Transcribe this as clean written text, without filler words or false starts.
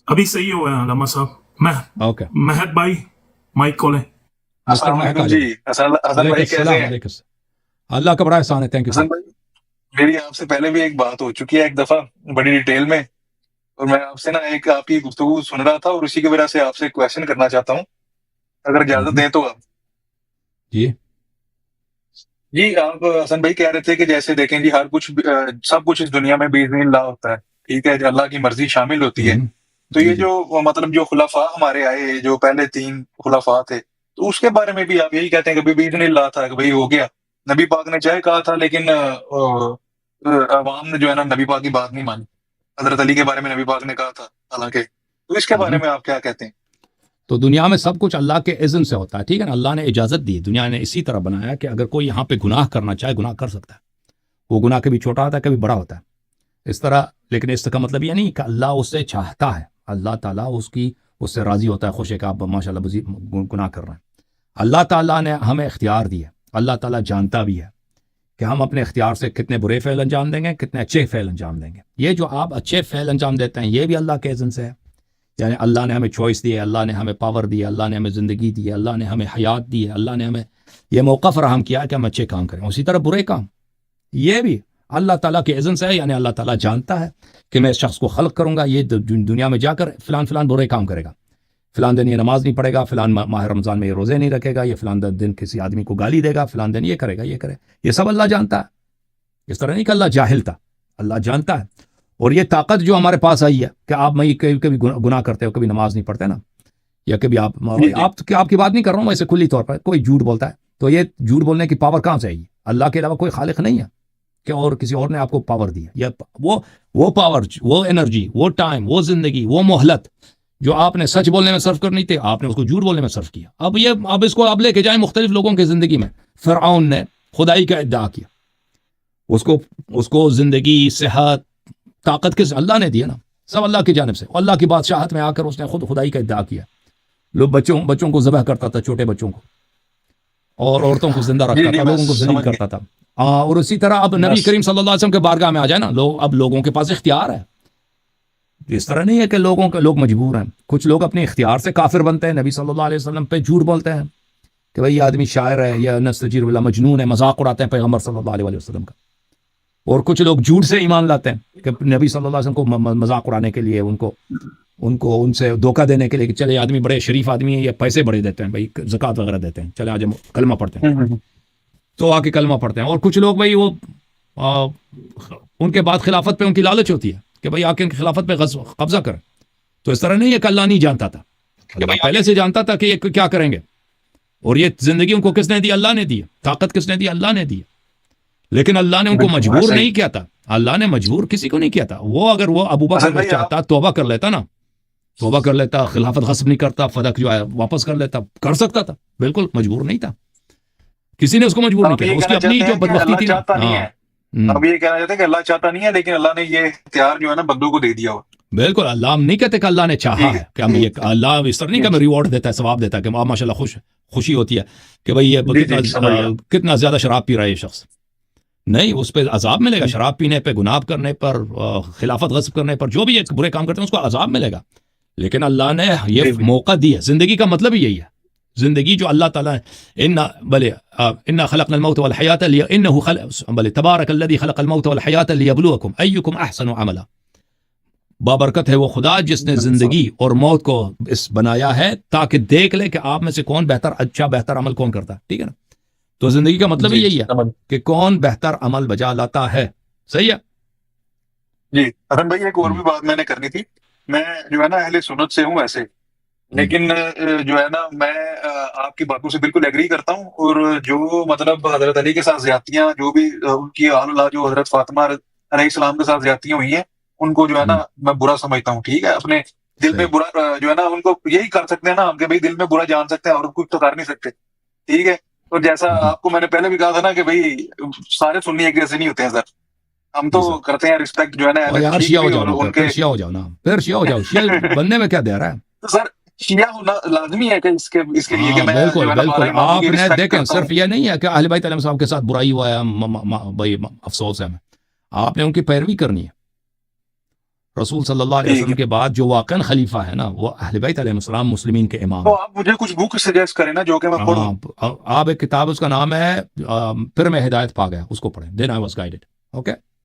ابھی صحیح ہوا ہے علامہ صاحب. اوکے مہک بھائی مائک کھولیں. مسٹر السلام مہک علیکم جی. حسن علیکم بھائی کیسے السلام ہیں؟ علیکم السلام. اللہ کا بڑا احسان ہے. تھینک یو حسن سر. بھائی میری آپ سے پہلے بھی ایک بات ہو چکی ہے ایک دفعہ بڑی ڈیٹیل میں، اور میں آپ سے نا ایک آپ کی گفتگو سن رہا تھا اور اسی کی وجہ سے آپ سے کویشچن کرنا چاہتا ہوں اگر اجازت دیں تو. آپ جی جی آپ حسن بھائی کہہ رہے تھے کہ جیسے دیکھیں جی ہر کچھ سب کچھ اس دنیا میں باذن اللہ ہوتا ہے، ٹھیک ہے، جو اللہ کی مرضی شامل ہوتی ہے. تو جی یہ جی جو مطلب جو خلفاء ہمارے آئے جو پہلے 3 خلفاء تھے، تو اس کے بارے میں بھی آپ یہی کہتے ہیں کہ باذن اللہ تھا کہ بھئی ہو گیا. نبی پاک نے چاہے کہا تھا لیکن عوام نے جو ہے نا نبی پاک کی بات نہیں مانی. حضرت علی کے بارے میں نبی پاک نے کہا تھا حالانکہ. تو اس کے بارے میں آپ کیا کہتے ہیں؟ تو دنیا میں سب کچھ اللہ کے اذن سے ہوتا ہے. ٹھیک ہے نا. اللہ نے اجازت دی. دنیا نے اسی طرح بنایا کہ اگر کوئی یہاں پہ گناہ کرنا چاہے گناہ کر سکتا ہے. وہ گناہ کبھی چھوٹا ہوتا ہے کبھی بڑا ہوتا ہے اس طرح. لیکن اس کا مطلب یہ نہیں کہ اللہ اس سے چاہتا ہے. اللہ تعالیٰ اس سے راضی ہوتا ہے، خوش ہے کہ آپ ماشاء اللہ گناہ کر رہے ہیں. اللہ تعالیٰ نے ہمیں اختیار دیا. اللہ تعالیٰ جانتا بھی ہے کہ ہم اپنے اختیار سے کتنے برے فعل انجام دیں گے، کتنے اچھے فعل انجام دیں گے. یہ جو آپ اچھے فعل انجام دیتے ہیں یہ بھی اللہ کے اذن سے ہے. یعنی اللہ نے ہمیں چوائس دی ہے، اللہ نے ہمیں پاور دی ہے، اللہ نے ہمیں زندگی دی ہے، اللہ نے ہمیں حیات دی ہے، اللہ نے ہمیں یہ موقع فراہم کیا ہے کہ ہم اچھے کام کریں. اسی طرح برے کام یہ بھی اللہ تعالیٰ کے اذن سے ہے. یعنی اللہ تعالیٰ جانتا ہے کہ میں اس شخص کو خلق کروں گا، یہ دنیا میں جا کر فلان برے کام کرے گا، فلان دن یہ نماز نہیں پڑھے گا، فلان ماہ رمضان میں یہ روزے نہیں رکھے گا، یہ فلان دن کسی آدمی کو گالی دے گا، فلان دن یہ کرے گا، یہ کرے. یہ سب اللہ جانتا ہے. اس طرح نہیں کہ اللہ جاہل تھا. اللہ جانتا ہے. اور یہ طاقت جو ہمارے پاس آئی ہے کہ آپ میں کبھی گناہ کرتے ہو، کبھی نماز نہیں پڑھتے نا، یا کبھی آپ کی بات نہیں کر رہا ہوں ویسے کھلی طور پر کوئی جھوٹ بولتا ہے تو یہ جھوٹ بولنے کی پاور کہاں سے آئی؟ اللہ کے علاوہ کوئی خالق نہیں ہے کہ اور کسی اور نے آپ کو پاور دی ہے. یا وہ پاور، وہ انرجی، وہ ٹائم، وہ زندگی، وہ مہلت جو آپ نے سچ بولنے میں صرف کرنی تھی آپ نے اس کو جھوٹ بولنے میں صرف کیا. اب اس کو آپ لے کے جائیں مختلف لوگوں کی زندگی میں. فرعون نے خدائی کا ادعا کیا، اس کو زندگی، صحت، طاقت کس اللہ نے دیا نا، سب اللہ کی جانب سے. اللہ کی بادشاہت میں آ کر اس نے خود خدائی کا ادعا کیا. لوگ بچوں کو ذبح کرتا تھا، چھوٹے بچوں کو، اور عورتوں کو زندہ رکھتا تھا، لوگوں کو ذلیل کرتا تھا. اور اسی طرح اب نبی کریم صلی اللہ علیہ وسلم کے بارگاہ میں آ جائے نا اب لوگوں کے پاس اختیار ہے. اس طرح نہیں ہے کہ لوگ مجبور ہیں. کچھ لوگ اپنے اختیار سے کافر بنتے ہیں، نبی صلی اللہ علیہ وسلم پہ جھوٹ بولتے ہیں کہ بھئی یہ آدمی شاعر ہے یا نستجیر باللہ مجنون ہے، مذاق اڑاتے ہیں پیغمبر صلی اللہ علیہ وسلم کا. اور کچھ لوگ جھوٹ سے ایمان لاتے ہیں کہ نبی صلی اللہ علیہ وسلم کو مذاق اڑانے کے لیے، ان سے دھوکہ دینے کے لیے کہ چلے آدمی بڑے شریف آدمی ہیں، یہ پیسے بڑے دیتے ہیں، بھائی زکوٰۃ وغیرہ دیتے ہیں، چلے آج ہم کلمہ پڑھتے ہیں، تو آ کے کلمہ پڑھتے ہیں. اور کچھ لوگ بھائی وہ ان کے بعد خلافت پہ ان کی لالچ ہوتی ہے کہ بھئی آ کے ان کی خلافت پہ قبضہ کریں. تو اس طرح نہیں ہے کہ اللہ نہیں جانتا تھا، اللہ پہلے سے جانتا تھا کہ یہ کیا کریں گے. اور یہ زندگی ان کو کس نے دی؟ اللہ نے دی. طاقت کس نے دی؟ اللہ نے دی. لیکن اللہ نے ان کو مجبور نہیں کیا تھا. اللہ نے مجبور کسی کو نہیں کیا تھا. اگر وہ ابو بکر چاہتا توبہ کر لیتا نا، توبہ کر لیتا، خلافت غصب نہیں کرتا، فدق جو ہے واپس کر لیتا، کر سکتا تھا. بالکل مجبور نہیں تھا، کسی نے اس کو مجبور نہیں کیا. اس کی اپنی جو بدبختی تھی نا. اب یہ کہنا چاہتے ہیں کہ اللہ چاہتا نہیں ہے لیکن اللہ نے یہ اختیار جو ہے نا بندوں کو دے دیا ہو. بالکل. اللہ ہم نہیں کہتے کہ اللہ نے چاہا ہے کہ ہم یہ، اللہ اس طرح نہیں کہ ہمیں ریوارڈ دیتا ہے، ثواب دیتا ہے کہ ماشاء اللہ خوشی ہوتی ہے کہ بھئی یہ کتنا زیادہ شراب پی رہا ہے یہ شخص. نہیں، اس پہ عذاب ملے گا. شراب پینے پہ، گناہ کرنے پر، خلافت غصب کرنے پر، جو بھی ایک برے کام کرتے ہیں اس کو عذاب ملے گا. لیکن اللہ نے یہ موقع دیا. زندگی کا مطلب ہی یہی ہے. زندگی جو اللہ تعالیٰ انا خلقنا الموت والحیات تبارک الذی خلق الموت والحیات لیبلوکم ایکم احسن عملا. بابرکت ہے وہ خدا جس نے زندگی اور موت کو بنایا ہے تاکہ دیکھ لے کہ آپ میں سے کون بہتر عمل کون کرتا ہے. ٹھیک ہے نا. تو زندگی کا مطلب ہی یہی ہے کہ کون بہتر عمل بجا لاتا ہے. صحیح ہے جی. حسن بھائی ایک اور بھی بات میں نے کرنی تھی. میں جو ہے نا اہل سنت سے ہوں ویسے، لیکن جو ہے نا میں آپ کی باتوں سے بالکل ایگری کرتا ہوں. اور جو مطلب حضرت علی کے ساتھ زیادتیاں، جو بھی ان کی آل اللہ جو حضرت فاطمہ علیہ السلام کے ساتھ زیادتیاں ہوئی ہیں، ان کو جو ہے نا میں برا سمجھتا ہوں. ٹھیک ہے. اپنے دل میں برا جو ہے نا ان کو یہی کر سکتے ہیں نا ہم کہ بھائی دل میں برا جان سکتے ہیں اور کچھ تو کر نہیں سکتے. ٹھیک ہے. اور جیسا آپ کو میں نے پہلے بھی کہا تھا نا کہ بھئی سارے سنی ایک جیسے نہیں ہوتے ہیں سر. ہم تو کرتے ہیں رسپیکٹ جو ہے نا. یار شیعہ ہو جاؤ، پھر شیعہ ہو جاؤ نا، پھر شیعہ ہو جاؤ. شیعہ بننے میں کیا دے رہا ہے؟ تو سر شیعہ ہونا لازمی ہے کہ اس کے لیے کہ میں بالکل. آپ نے دیکھیں صرف یہ نہیں ہے کہ اہل بیت علیہ صاحب کے ساتھ برائی ہوا ہے بھائی افسوس ہے ہمیں. آپ نے ان کی پیروی کرنی ہے. رسول صلی اللہ علیہ وسلم کے بعد جو واقعاً خلیفہ ہے نا وہ اہل بیت علیہ السلام مسلمین کے امام تو ہیں. آپ مجھے کچھ بک سجیسٹ کریں نا جو کہ میں پڑھوں. آپ ایک کتاب اس کا نام ہے پھر میں ہدایت پا گیا، اس کو پڑھیں. دین آئی واز گائیڈڈ. اوکے.